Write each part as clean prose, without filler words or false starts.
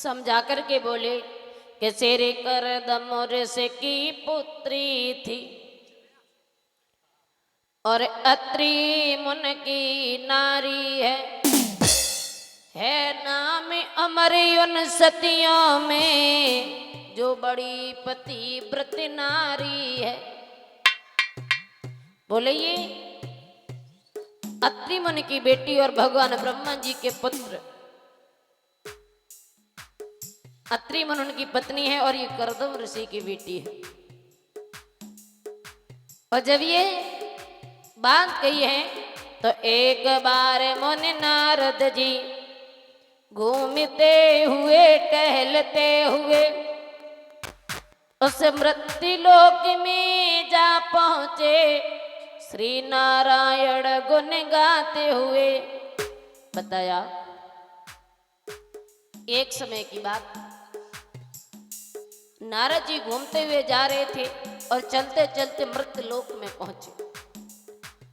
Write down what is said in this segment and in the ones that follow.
समझा करके बोले कि शेरे कर दमोर से की पुत्री थी और अत्रि मुन की नारी है नाम अमर उन सतियों में जो बड़ी पतिव्रत नारी है। बोले ये अत्रि मुनि की बेटी और भगवान ब्रह्मा जी के पुत्र अत्रि मुनि उनकी पत्नी है और ये करदम ऋषि की बेटी है। और जब ये बात कही है तो एक बार मुनि नारद जी घूमते हुए टहलते हुए उस मृत्यु लोक में जा पहुंचे। श्री नारायण गुण गाते हुए बताया एक समय की बात, नारद जी घूमते हुए जा रहे थे और चलते चलते मृत्यु लोक में पहुंचे।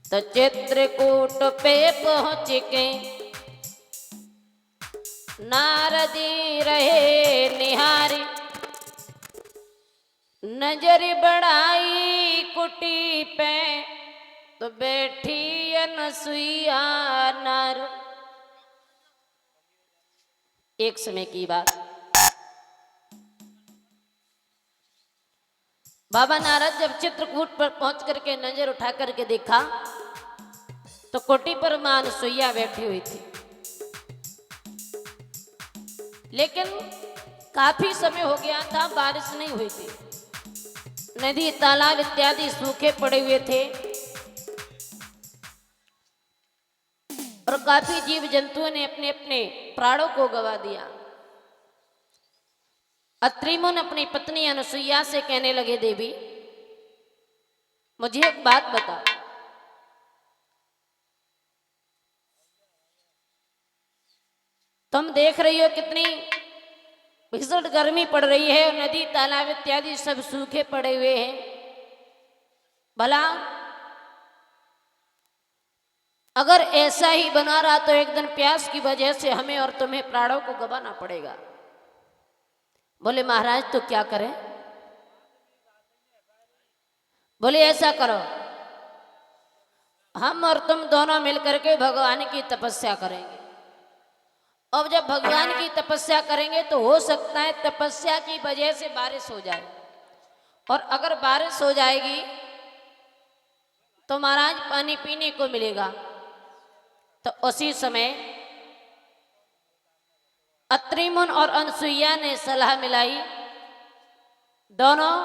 तो चित्रकूट पे पहुंच के नारदी रहे निहारी, नजर बढ़ाई कुटी पे तो बैठी अनसुईया नार। एक समय की बात, बाबा नारद जब चित्रकूट पर पहुंच करके नजर उठा करके देखा तो कोटी पर मां अनसुईया बैठी हुई थी। लेकिन काफी समय हो गया था, बारिश नहीं हुई थी, नदी तालाब इत्यादि सूखे पड़े हुए थे और काफी जीव जंतुओं ने अपने अपने प्राणों को गवा दिया। अत्रि मुनि अपनी पत्नी अनसुईया से कहने लगे, देवी मुझे एक बात बता, तुम देख रही हो कितनी भीषण गर्मी पड़ रही है और नदी तालाब इत्यादि सब सूखे पड़े हुए हैं। भला अगर ऐसा ही बना रहा तो एक दिन प्यास की वजह से हमें और तुम्हें प्राणों को गंवाना पड़ेगा। बोले महाराज तो क्या करें? बोले ऐसा करो, हम और तुम दोनों मिलकर के भगवान की तपस्या करेंगे। अब जब भगवान की तपस्या करेंगे तो हो सकता है तपस्या की वजह से बारिश हो जाए, और अगर बारिश हो जाएगी तो महाराज पानी पीने को मिलेगा। तो उसी समय अत्रि मुनि और अनसुईया ने सलाह मिलाई, दोनों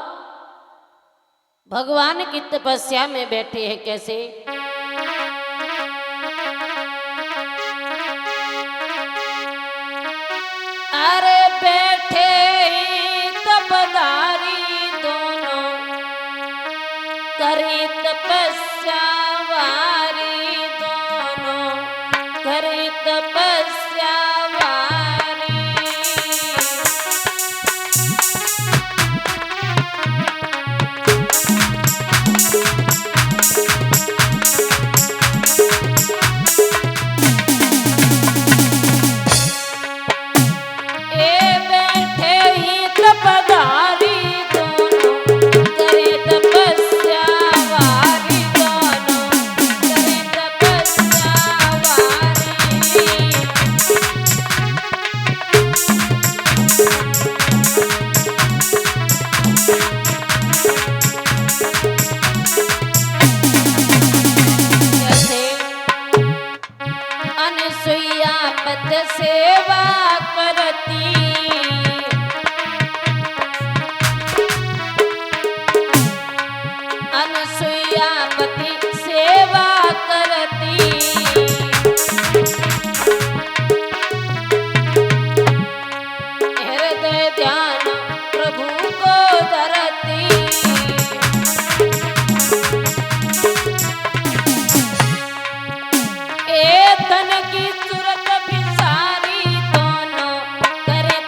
भगवान की तपस्या में बैठे हैं। कैसे? अरे बैठे ही तपधारी दोनों करे तपस्या वारी, दोनों करे तपस्या वारी। अनसुईया पद सेवा करती, अनसुईया पति सेवा करती, हृदय ध्यान प्रभु को धरती। तन की सूरत भी सारी दोनों करे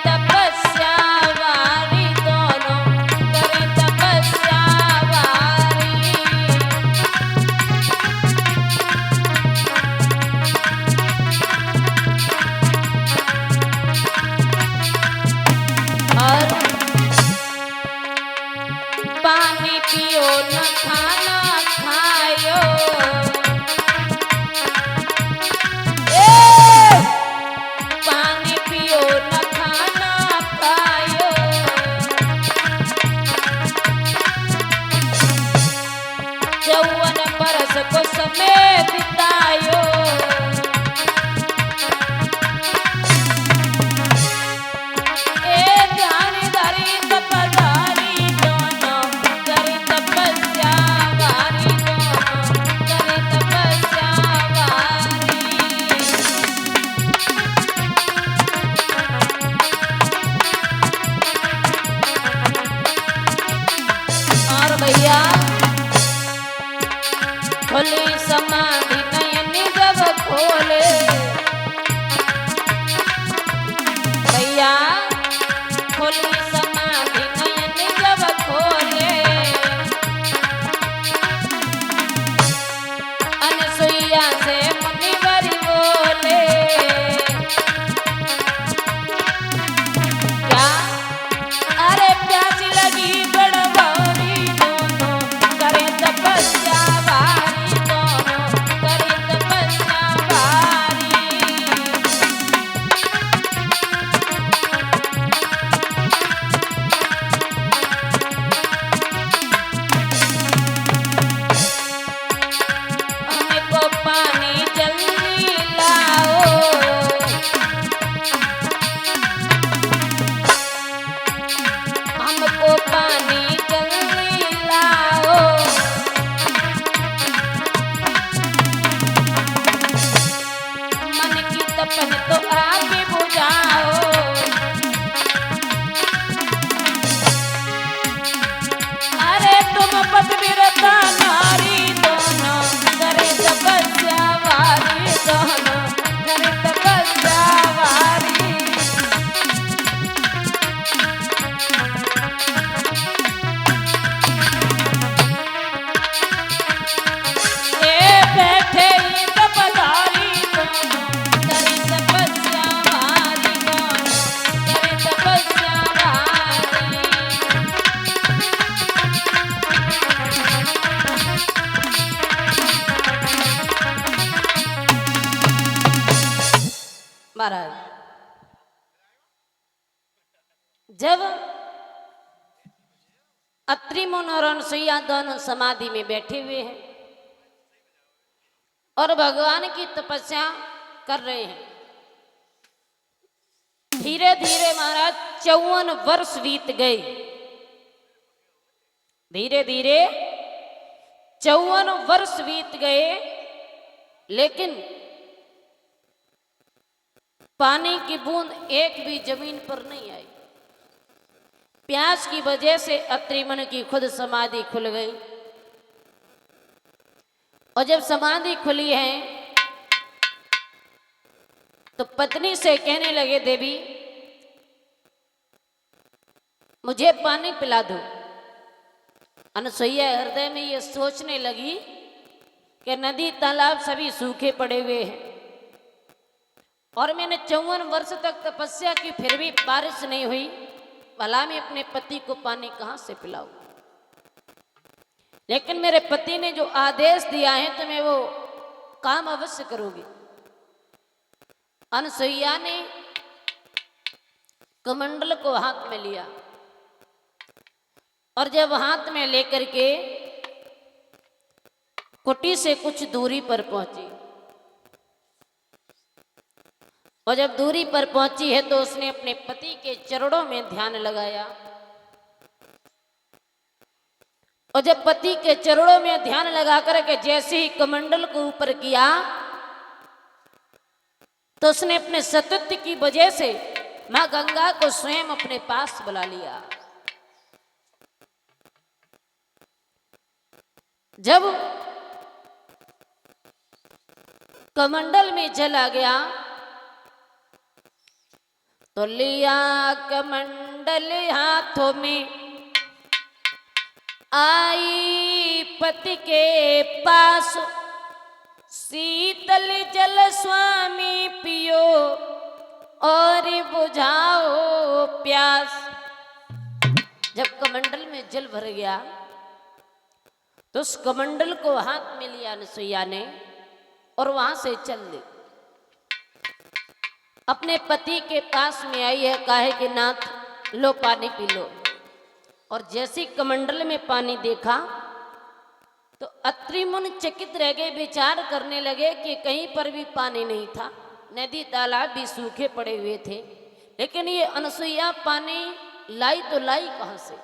तन तो आगे बुझाओ। अरे तुम पतिव्रता नारी दोनों करे तपस्या वारी, दोनों करे तपस्या वारी। ए बैठे ही तपधारी दोनों करे तपस्या वारी, दोनों करे तपस्या वारी। महाराज जब अत्रि मुनि और अनसुईया दोनों समाधि में बैठे हुए हैं और भगवान की तपस्या कर रहे हैं, धीरे धीरे महाराज 54 वर्ष बीत गए। धीरे धीरे 54 वर्ष बीत गए, लेकिन पानी की बूंद एक भी जमीन पर नहीं आई। प्यास की वजह से अत्रि मुनि की खुद समाधि खुल गई। और जब समाधि खुली है तो पत्नी से कहने लगे, देवी मुझे पानी पिला दो। अनसुईया हृदय में ये सोचने लगी कि नदी तालाब सभी सूखे पड़े हुए हैं और मैंने 54 वर्ष तक तपस्या की, फिर भी बारिश नहीं हुई। भला मैं अपने पति को पानी कहां से पिलाऊं? लेकिन मेरे पति ने जो आदेश दिया है तो मैं वो काम अवश्य करूंगी। अनसुईया ने कमंडल को हाथ में लिया और जब हाथ में लेकर के कुटी से कुछ दूरी पर पहुंची, और जब दूरी पर पहुंची है तो उसने अपने पति के चरणों में ध्यान लगाया। और जब पति के चरणों में ध्यान लगा करके जैसे ही कमंडल को ऊपर किया तो उसने अपने सतत्व की वजह से मां गंगा को स्वयं अपने पास बुला लिया। जब कमंडल में जल आ गया तो लिया कमंडल हाथों में, आई पति के पास, शीतल जल स्वामी पियो और बुझाओ प्यास। जब कमंडल में जल भर गया तो उस कमंडल को हाथ में लिया अनसुईया ने और वहां से चल दी। अपने पति के पास में आई है, कहा है कि नाथ लो पानी पी लो। और जैसे कमंडल में पानी देखा तो अत्रि मुनि चकित रह गए, विचार करने लगे कि कहीं पर भी पानी नहीं था, नदी तालाब भी सूखे पड़े हुए थे, लेकिन ये अनसुईया पानी लाई तो लाई कहां से?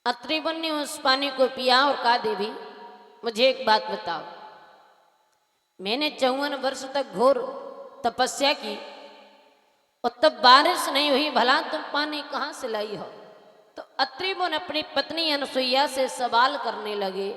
अत्रि मुनि ने उस पानी को पिया और कहा, देवी मुझे एक बात बताओ, मैंने 54 वर्ष तक घोर तपस्या की और तब बारिश नहीं हुई, भला तुम पानी कहां से लाई हो? तो अत्रि मुनि अपनी पत्नी अनसुईया से सवाल करने लगे।